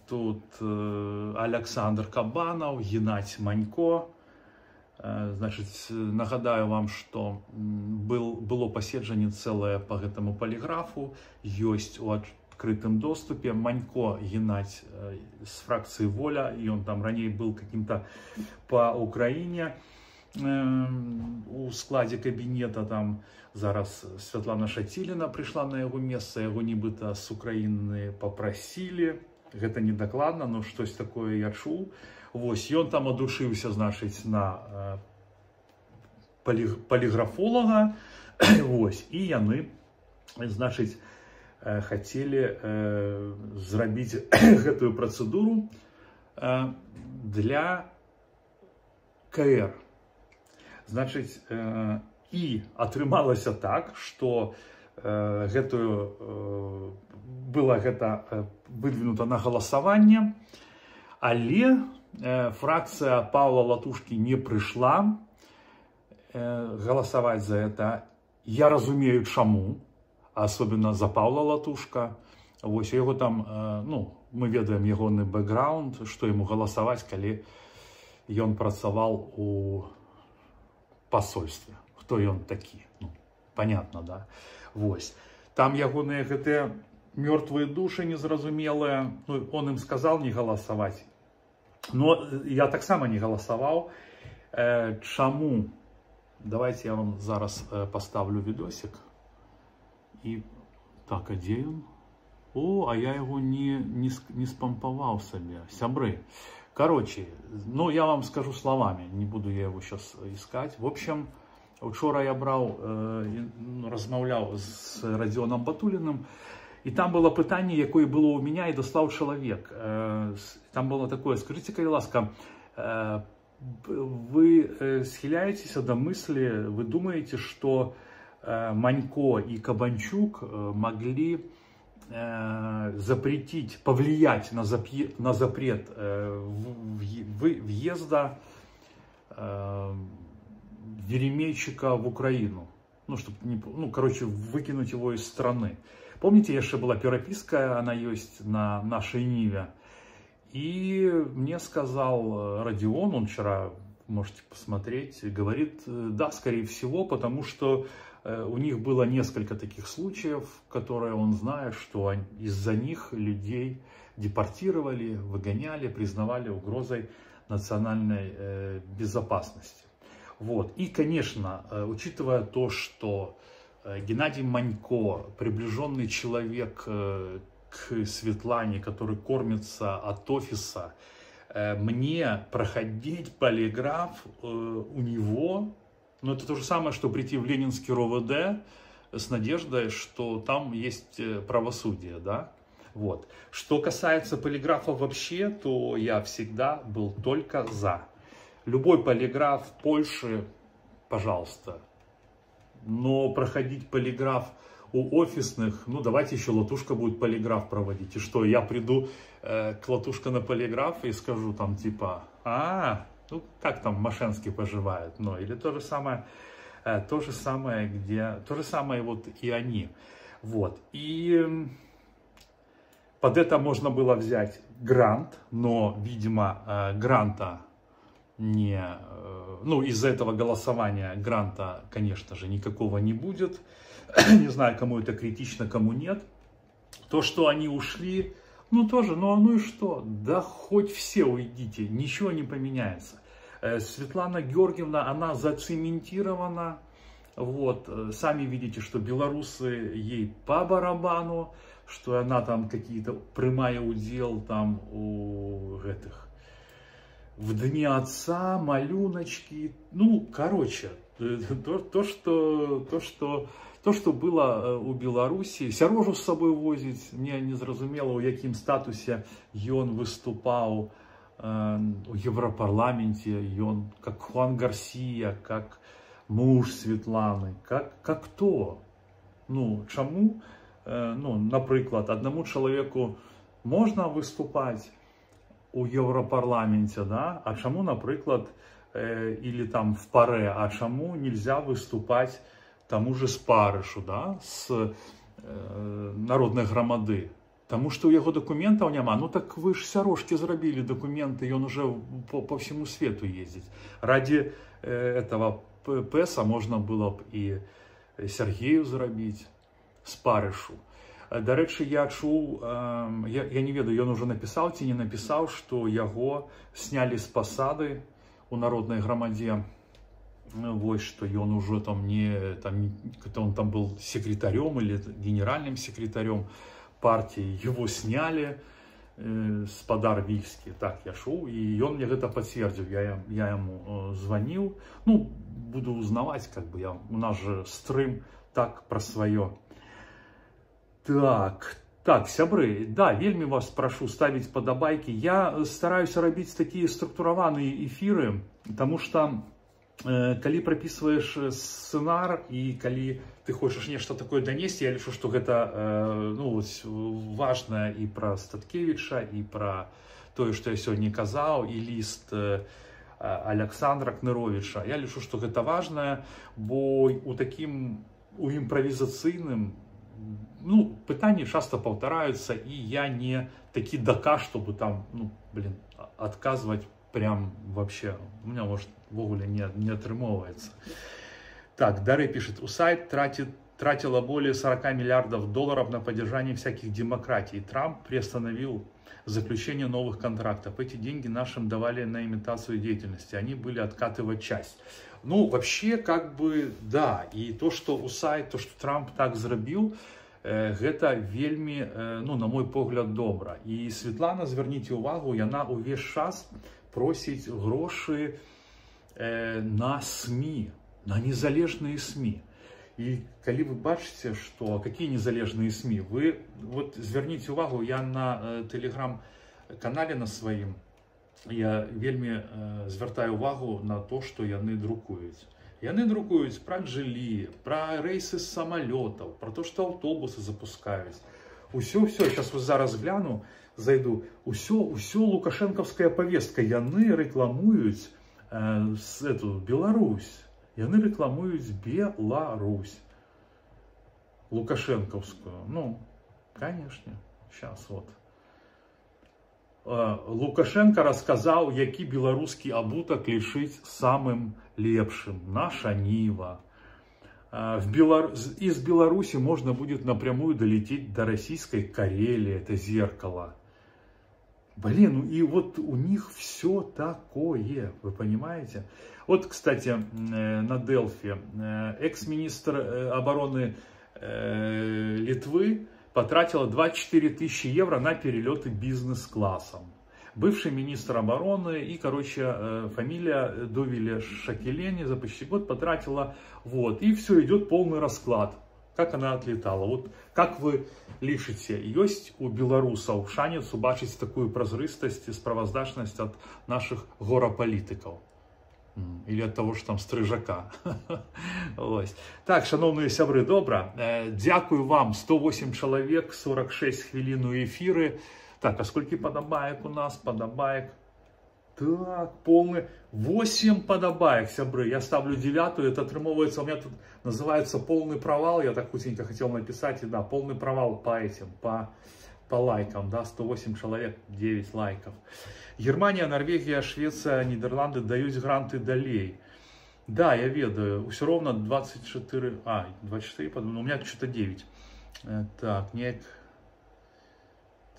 Тут Александр Кабанов, Геннадий Манько. Значит, нагадаю вам, что было паседжанне целое по этому полиграфу, есть у открытом доступе. Манько Геннадий с фракции «Воля», и он там ранее был каким-то по Украине у складе кабинета. Там зараз Святлана Шатилина пришла на его место, его нібыта с Украины попросили. Это не докладно, но что-то такое я чуў. Вось, и он там одушился, значит, на полиграфолога. Вось, и яны, значит, хотели зрабіць гэтую процедуру для КР. Значит, и атрымалася так, что было гэта выдвинуто на голосование, але фракция Павла Латушки не пришла голосовать за это. Я разумею, чаму, особенно за Павла Латушка. Вось, его там, ну, мы ведаем ягоны бэкграунд, что ему голосовать, калі ён працавал у посольстве. Кто ён такі? Ну, понятно, да? Вось. Там ягоныя гэтыя мертвые души незразумелые. Ну, он им сказал не голосовать. Но я так само не голосовал. Чаму? Давайте я вам зараз поставлю видосик. И так, а где он? О, а я его не спамповал себе. Сябры. Короче, ну я вам скажу словами. Не буду я его сейчас искать. В общем, вчора я брал, размаўлял с Родионом Батулиным. И там было пытание, якое было у меня, и достал человек. Там было такое: скажите, калі ласка, вы схиляетесь до мысли, вы думаете, что Манько и Кабанчук могли запретить, повлиять на запрет въезда Веремейчика в Украину? Ну, чтобы, ну, короче, выкинуть его из страны. Помните, еще была переписка, она есть на нашей Ниве. И мне сказал Родион, он вчера, можете посмотреть, говорит, да, скорее всего, потому что у них было несколько таких случаев, которые он знает, что из-за них людей депортировали, выгоняли, признавали угрозой национальной безопасности. Вот. И, конечно, учитывая то, что Геннадий Манько, приближенный человек к Светлане, который кормится от офиса, мне проходить полиграф у него, ну это то же самое, что прийти в Ленинский РОВД с надеждой, что там есть правосудие, да? Вот. Что касается полиграфа вообще, то я всегда был только за. Любой полиграф в Польше, пожалуйста. Но проходить полиграф у офисных, ну давайте еще Латушка будет полиграф проводить. И что, я приду к Латушка на полиграф и скажу там типа, ну как там Машенский поживает? Ну или то же самое, вот и они. Вот. И под это можно было взять грант, но, видимо, гранта не... Ну, из-за этого голосования гранта, конечно же, никакого не будет. Не знаю, кому это критично, кому нет. То, что они ушли, ну тоже, ну и что? Да хоть все уйдите, ничего не поменяется. Светлана Георгиевна, она зацементирована. Вот, сами видите, что белорусы ей по барабану, что она там какие-то прямая удел там у этих в Дне Отца, малюночки. Ну, короче, то, что было у Беларуси, Сярожу с собой возить, мне не зразумела, у якім статусе ён выступаў у Европарламенте, ён как Хуан Гарсия, как муж Светланы, как кто? Ну, чаму, ну, например, одному человеку можно выступать у Европарламенте, да, а чаму, например, или там в ПАРЕ, а чаму нельзя выступать тому же Спарышу, да, с народной громады? Потому что у его документов няма. Ну так вы ж Сярожки зрабілі документы, и он уже по всему свету ездит. Ради этого ПЭСа можно было бы и Сергею зрабіць, Спарышу. До речі, я чуў, я не ведаю, ён уже написал ці не написал, что его сняли с посады у народной громаде. Вот что он уже там не, он там был секретарем или генеральным секретарем партии, его сняли с Подар Вильски, так я шел, и он мне это подтвердил, я ему звонил, ну, буду узнавать, как бы, у нас же стрим так про свое. Так, сябры, да, вельмі вас прошу ставить подобайки, я стараюсь робить такие структурованные эфиры, потому что калі прописываешь сценар и калі ты хочешь нечто такое донести, я лічу, что это ну, важно и про Статкевича, и про то, что я сегодня казал, и лист Александра Кныровича. Я лічу, что это важно, бо у импровизацийным, ну, пытания часто повторяются, и я не таки дока, чтобы там, ну, блин, отказывать прям вообще, у меня, может, в огуле не отрымовывается. Так, Дарья пишет, УСАИД тратила более 40 миллиардов долларов на поддержание всяких демократий. Трамп приостановил заключение новых контрактов. Эти деньги нашим давали на имитацию деятельности. Они были откатывать часть. Ну, вообще, как бы, да. И то, что УСАИД, то, что Трамп так зрабіў, гэта вельмі, ну, на мой погляд, добра. І Светлана, зверніце увагу, яна увесь час просить гроши на СМИ, на незалежные СМИ. И когда вы бачите, что какие незалежные СМИ, вы вот зверните увагу, я на телеграм-канале на своим, я вельмі звертаю увагу на то, что яны друкуюць. Яны друкуюць про Джили, про рейсы с самолетов, про то, что автобусы запускаюць. Усё, сейчас вот зараз гляну, зайду, усё лукашенковская повестка, яны рекламуюць эту Беларусь. Яны рекламуюць Беларусь лукашенковскую. Ну, конечно, сейчас вот. Лукашенко рассказал, які беларускі абутак лічыць самым лепшым. Наша Нива. Из Беларуси можно будет напрямую долететь до российской Карелии, это зеркало. Блин, ну и вот у них все такое, вы понимаете? Вот, кстати, на Делфи экс-министр обороны Литвы потратила 24 тысячи евро на перелеты бизнес-классом. Бывший министр обороны и, короче, фамилия Довиля Шакелени за почти год потратила, вот, и все, идет полный расклад, как она отлетала. Вот как вы лічыце, есть у белорусов шанец убачыць такую празрыстасць и справаздачнасць от наших гора-политиков? Или от того, что там стрижака. Так, шановные сябры, добра. Дякую вам, 108 человек, 46 хвилин у эфиры. Так, а сколько подобаек у нас? Подобаек. Так, полный. 8 подобаек, сябры. Я ставлю 9-ю. Это отрымовывается, у меня тут называется полный провал. Я так худенько хотел написать. И да, полный провал по этим, по лайкам. Да, 108 человек, 9 лайков. Германия, Норвегия, Швеция, Нидерланды дают гранты далей. Да, я ведаю. Все ровно 24, 24, у меня что-то 9. Так, нет.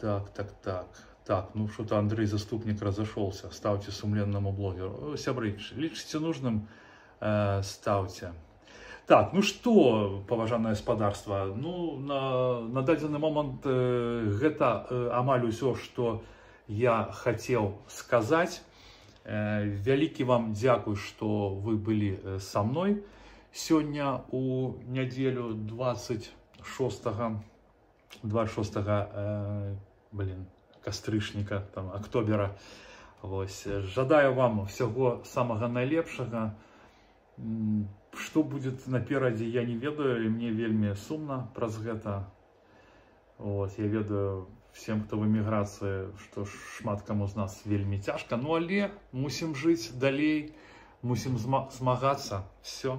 Так, ну что-то Андрей Заступник разошелся. Ставьте сумленному блогеру. Сябры, лічыце нужным, ставьте. Так, ну что, паважанае спадарства, ну на дадзены момант гэта амаль усё, што я хотел сказать. Вялікі вам дзякуй, што вы былі са мной. Сёння у нядзелю 26 кастрычніка, там, актобера. Вось. Жадаю вам всяго самага найлепшага. Што будзе наперадзе, я не ведаю, і мне вельмі сумна праз гэта. Вот. Я ведаю всем, хто в эміграцыі, што шмат каму з нас вельмі цяжка. Ну, але мусім жыць далей, мусім змагацца. Все.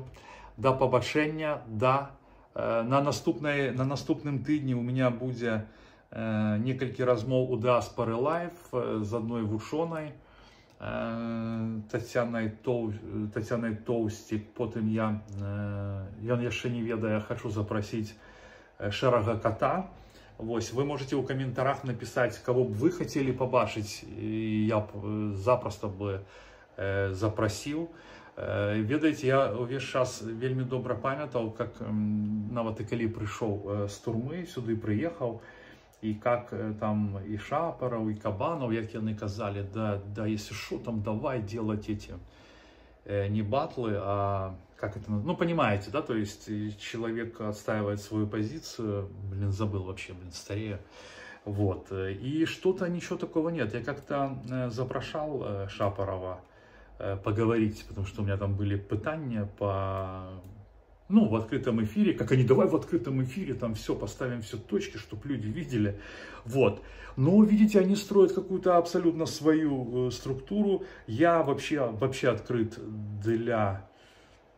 Да пабачэння, на наступным тыдні у меня будзе некалькі размоў у Дыаспары Лайв з адной вучонай, Тацянай Тоўсцік. Потым ён яшчэ не ведае, хочу запрасіць Шэрага Кота. Вось, вы можете ў каментарах напісаць, кого б вы хацелі пабачыць, і я б запросто бы запрасіў. Ведаеце, я ўвесь час вельмі добра памятаў, как нават і калі прыйшоў з турмы, сюды прыехаў, и как там и Шапаров, и Кабанов, як яны казали, да, если что, там давай делать эти, не батлы, а как это, ну, понимаете, да, то есть человек отстаивает свою позицию, блин, забыл вообще, блин, старею, вот, и что-то, ничего такого нет. Я как-то запрошал Шапарова поговорить, потому что у меня там были пытания ну, в открытом эфире, как они, давай в открытом эфире, там все, поставим все точки, чтобы люди видели, вот. Но, видите, они строят какую-то абсолютно свою структуру. Я вообще открыт для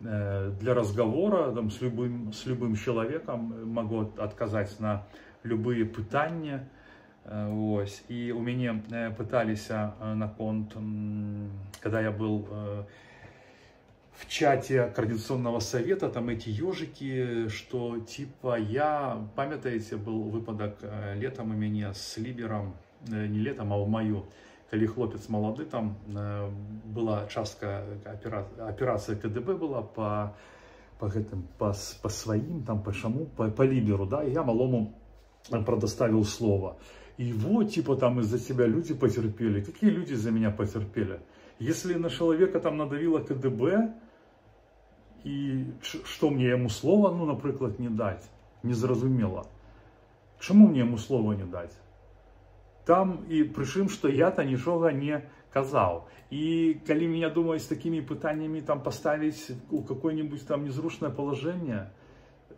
разговора, там, с любым человеком, могу отказать на любые пытания. Ось. И у меня пытались наконт, когда я был в чате Координационного совета, там эти ежики, что типа я, памятаете, был выпадок летом у меня с Либером, не летом, а в маю, коли хлопец молодый, там была частка операция КДБ была по своим, там по шаму, по Либеру, да, и я малому предоставил слово. И вот, типа, там из-за себя люди потерпели. Какие люди за меня потерпели? Если на человека там надавило КДБ, и что мне ему слово, ну, наприклад, не дать? Незразумело. Чому мне ему слово не дать? Там и причем, что я-то ничего не казал. И коли меня, думаю, с такими пытаниями там поставить у какое-нибудь там незручное положение,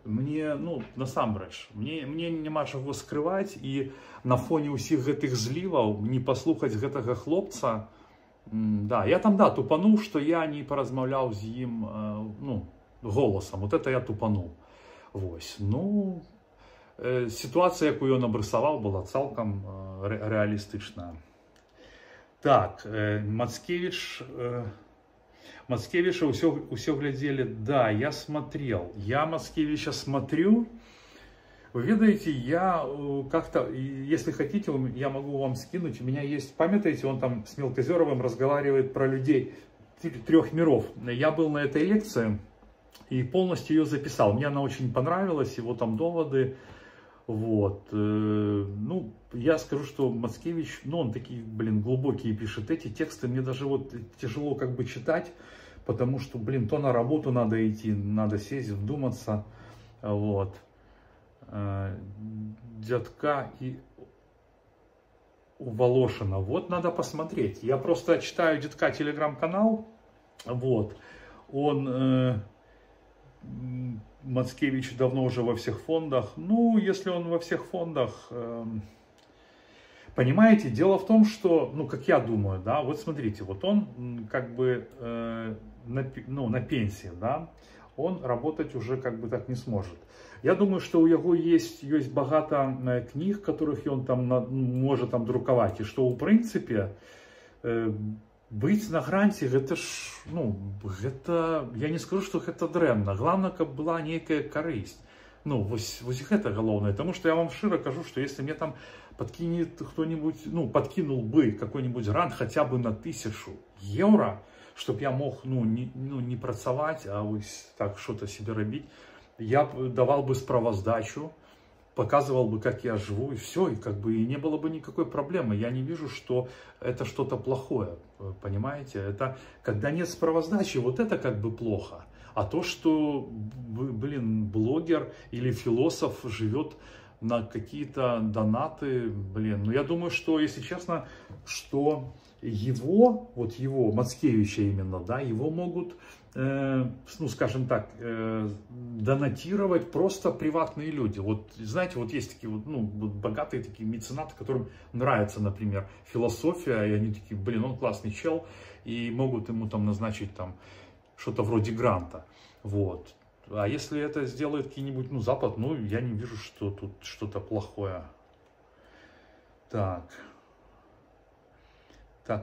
мне, ну, насамрэч, мне нема чего скрывать, и на фоне усіх гэтых зливов не послухать гэтага хлопца, да, я там, да, тупанул, что я не поразмаўлял з ім, ну, голосом, вот это я тупанул. Вось, ну, ситуация, якую ён абрысаваў, была цалкам реалистичная. Так, Мацкевича усё глядели, да, я смотрел, я Мацкевича смотрю. Вы видите, я как-то, если хотите, я могу вам скинуть, у меня есть, памятаете, он там с Мелкозеровым разговаривает про людей трех миров. Я был на этой лекции и полностью ее записал, мне она очень понравилась, его там доводы, вот. Ну, я скажу, что Мацкевич, ну, он такие, блин, глубокие пишет эти тексты, мне даже вот тяжело как бы читать, потому что, блин, то на работу надо идти, надо сесть, вдуматься, вот. Дядка и у Волошина. Вот надо посмотреть. Я просто читаю Дядка телеграм-канал. Вот. Он, Мацкевич, давно уже во всех фондах. Ну, если он во всех фондах... Понимаете, дело в том, что, ну, как я думаю, да, вот смотрите, вот он как бы на пенсии, да, он работать уже как бы так не сможет. Я думаю, что у него есть багато книг, которых он там может там друковать, и что, в принципе, быть на гранте, это ж, ну, это, я не скажу, что это дрэнна, главное, как была некая корысть. Ну, вось гэта галоўнае, потому что я вам широ кажу, что если мне там подкинет кто-нибудь, ну, подкинул бы какой-нибудь грант хотя бы на 1000 евро, чтобы я мог, не працаваць, а вось так что-то себе робить, я давал бы справоздачу, показывал бы, как я живу, и все, и как бы и не было бы никакой проблемы. Я не вижу, что это что-то плохое, понимаете? Это когда нет справоздачи, вот это как бы плохо. А то, что, блин, блогер или философ живет на какие-то донаты, блин, ну я думаю, что, если честно, что его, вот его, Мацкевича именно, да, его могут, ну, скажем так, донатировать просто приватные люди. Вот, знаете, вот есть такие вот, ну, богатые такие меценаты, которым нравится, например, философия, и они такие, блин, он классный чел, и могут ему там назначить там что-то вроде гранта, вот. А если это сделает какие-нибудь, ну, Запад, ну, я не вижу, что тут что-то плохое. Так,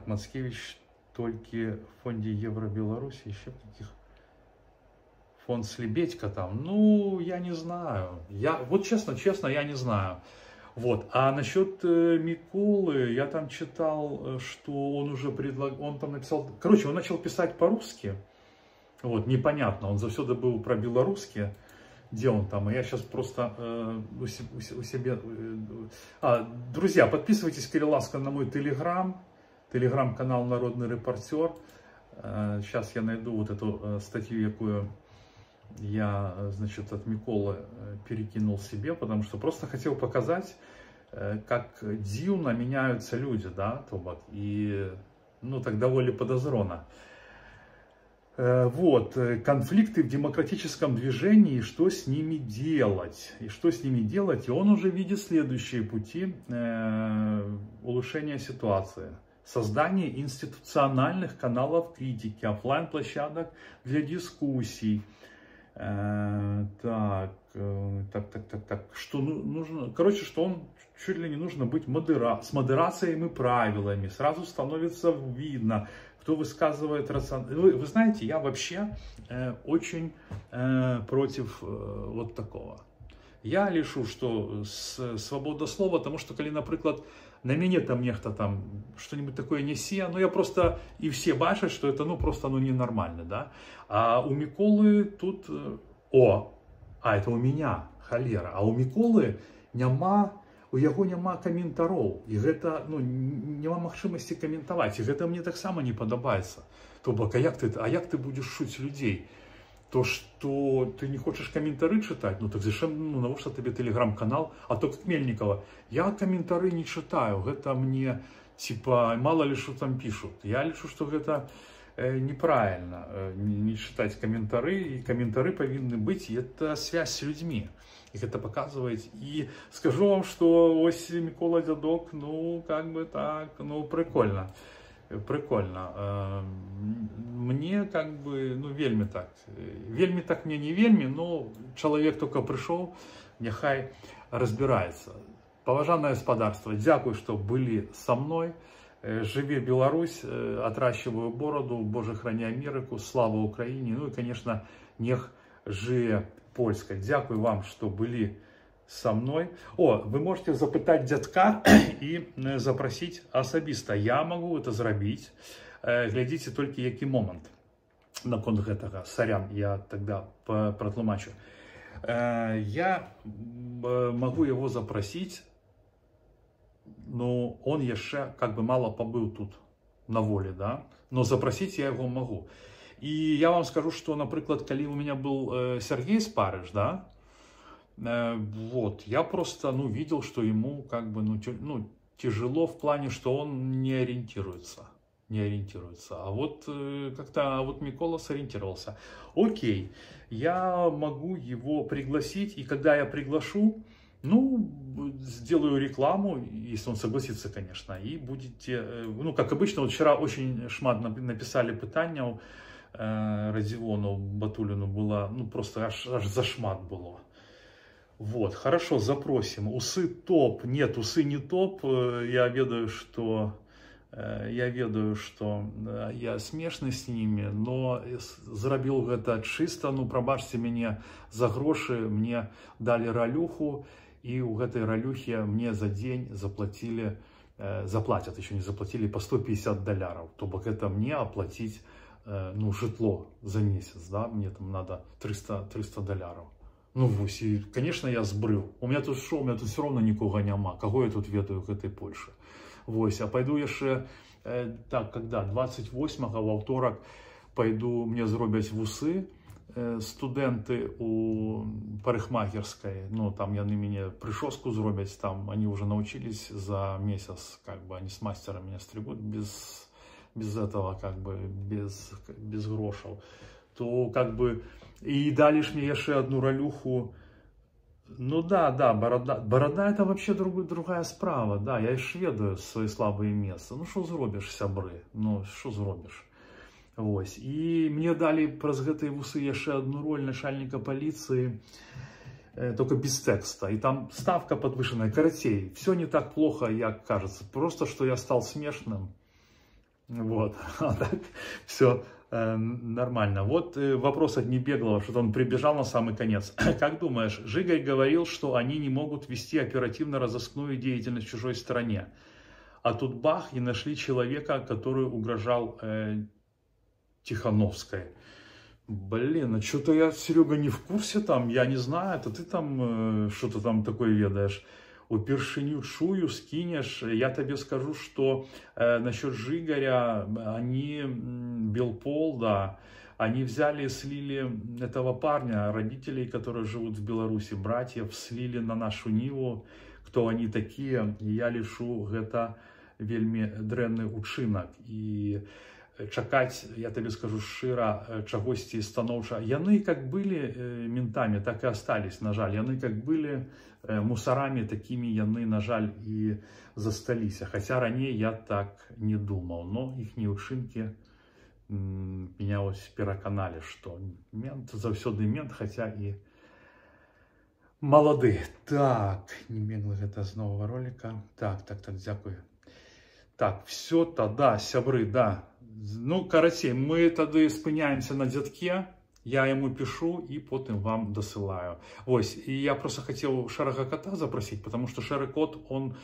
Мацкевич только в фонде Евро-Беларуси, еще каких? Фонд Слебедько там, ну, я не знаю. Вот честно, я не знаю. Вот, а насчет Миколы, я там читал, что он уже он там написал, короче, он начал писать по-русски. Вот, непонятно, он завсёды был про белорусский, где он там, и я сейчас просто у себя... друзья, подписывайтесь, коли ласка, на мой телеграм-канал «Народный репортер». Сейчас я найду вот эту статью, якую я, значит, от Миколы перекинул себе, потому что просто хотел показать, как дивно меняются люди, да, тобак, и, ну, так довольно подозрено. Вот, конфликты в демократическом движении, что с ними делать? И он уже видит следующие пути улучшения ситуации. Создание институциональных каналов критики, офлайн-площадок для дискуссий. Так, что нужно? Короче, что он чуть ли не нужно быть с модерацией и правилами. Сразу становится видно, кто высказывает рационально. Вы знаете, я вообще очень против вот такого. Я лишу, что свобода слова, потому что, коли, например, на меня там нехто там что-нибудь такое несе, ну я просто, и все бачат, что это, ну, просто, ну, ненормально, да. А у Миколы тут, это у меня, холера, а у Миколы у яго няма каментароў, і гэта, ну, няма магчымасці каментаваць, і гэта мне таксама не падабаецца. То бок, а як ты будешь шуць людзей? То, что ты не хочешь комментарии читать, ну так зачем, ну навошта тебе телеграм-канал, а то как Мельникова, я комментарии не читаю, это мне, типа, мало ли что там пишут, я лишу, что это неправильно, не читать комментарии, и комментарии повинны быть, и это связь с людьми, их это показывает, и скажу вам, что ось Микола Дядок, ну, как бы так, ну, прикольно. Мне как бы, ну, вельми так мне не вельми, но человек только пришел, нехай разбирается. Поважанное господарство, дякую, что были со мной. Живи Беларусь, отращиваю бороду, Боже храни Америку, слава Украине, ну и, конечно, нех жие Польска. Дякую вам, что были со мной. Вы можете запытать Дядка и запросить особисто. Я могу это зрабіць. Глядите только які момент наконт гэтага. Сорян, я тогда протлумачу. Я могу его запросить, но он еще как бы мало побыл тут на воле, да? Но запросить я его могу. И я вам скажу, что, например, коли у меня был Сергей Спарыш, да, вот, я просто, ну, видел, что ему как бы, ну, тяжело в плане, что он не ориентируется. А вот как-то, вот Микола сориентировался. Окей, я могу его пригласить, и когда я приглашу, ну, сделаю рекламу, если он согласится, конечно, и будете, ну, как обычно, вот вчера очень шмат написали питання Радзівону Батуліну, было, ну, просто аж зашмат было. Вот, хорошо, запросим. Усы топ. Нет, усы не топ. Я ведаю, что Я ведаю, што я смешны з імі, но зрабіў гэта чыста, ну прабачце мяне, за грошы мне далі ралюху, і ў гэтай ралюхе мне за дзень заплацілі, заплатят, еще не заплатили по $150, то бок это мне оплатить, ну, житло за месяц, да, мне там надо $300. Ну, вось, и, конечно, я збрыў. У меня тут шо, у меня тут все равно никого нема, кого я тут ведаю в этой Польше. Вось, а пойду яшчэ, так, когда, 28-го, во вторак, пойду, мне зробяць вусы, студенты у парикмахерской, ну, там яны мне прическу зробяць, там, они уже научились за месяц, как бы, они с мастером меня стригут без этого, как бы, без грошаў, то, как бы, и дали ж мне яшчэ одну ралюху. Ну да, борода это вообще другая справа, да, я ж ведаю свои слабые места, ну что зробишь, сябры, ну что зробишь, вось, и мне дали праз гэтыя вусы яшчэ одну роль начальника полиции, только без текста, и там ставка подвышенная, короче, все не так плохо, как кажется, просто что я стал смешным, вот, а так все нормально. Вот вопрос от Небеглого, что он прибежал на самый конец. Как думаешь, Жигарь говорил, что они не могут вести оперативно-розыскную деятельность в чужой стране. А тут бах, и нашли человека, который угрожал Тихановской. Блин, а что-то я, Серега, не в курсе там, я не знаю, это ты там что-то там такое ведаешь. Упершыню чую, скинешь, я тебе скажу, что насчет Жигаря, они, Белпол, да, они взяли, слили этого парня, родителей, которые живут в Беларуси, братьев, слили на нашу Ниву, кто они такие, и я лишу, это вельми дрэнны учинок, и чакать, я тебе скажу шчыра, чагосьці станоўча. Яны как были ментами, так и остались, на жаль. Яны как были мусорами, такими яны, на жаль, и засталіся. Хотя ранее я так не думал, но ихние учинки меня ось пераканали, что мент заўсёды мент, хотя и молоды. Так, не беглых это с нового ролика. Так, дякую. Так, все тогда, сябры, да. Ну, карацей, мы тады спыняемся на дзядке, я ему пишу и потом вам досылаю. Вось, и я просто хотел Шэрага Кота запросить, потому что Шэрый Кот, он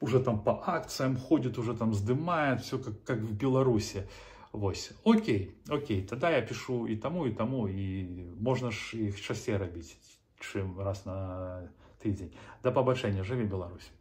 уже там по акциям ходит, уже там сдымает, все как в Беларуси. Вось, окей, тогда я пишу и тому, и можно ж их часцей рабіць, чым раз на тыдзень. До побачення, жыве Беларусь!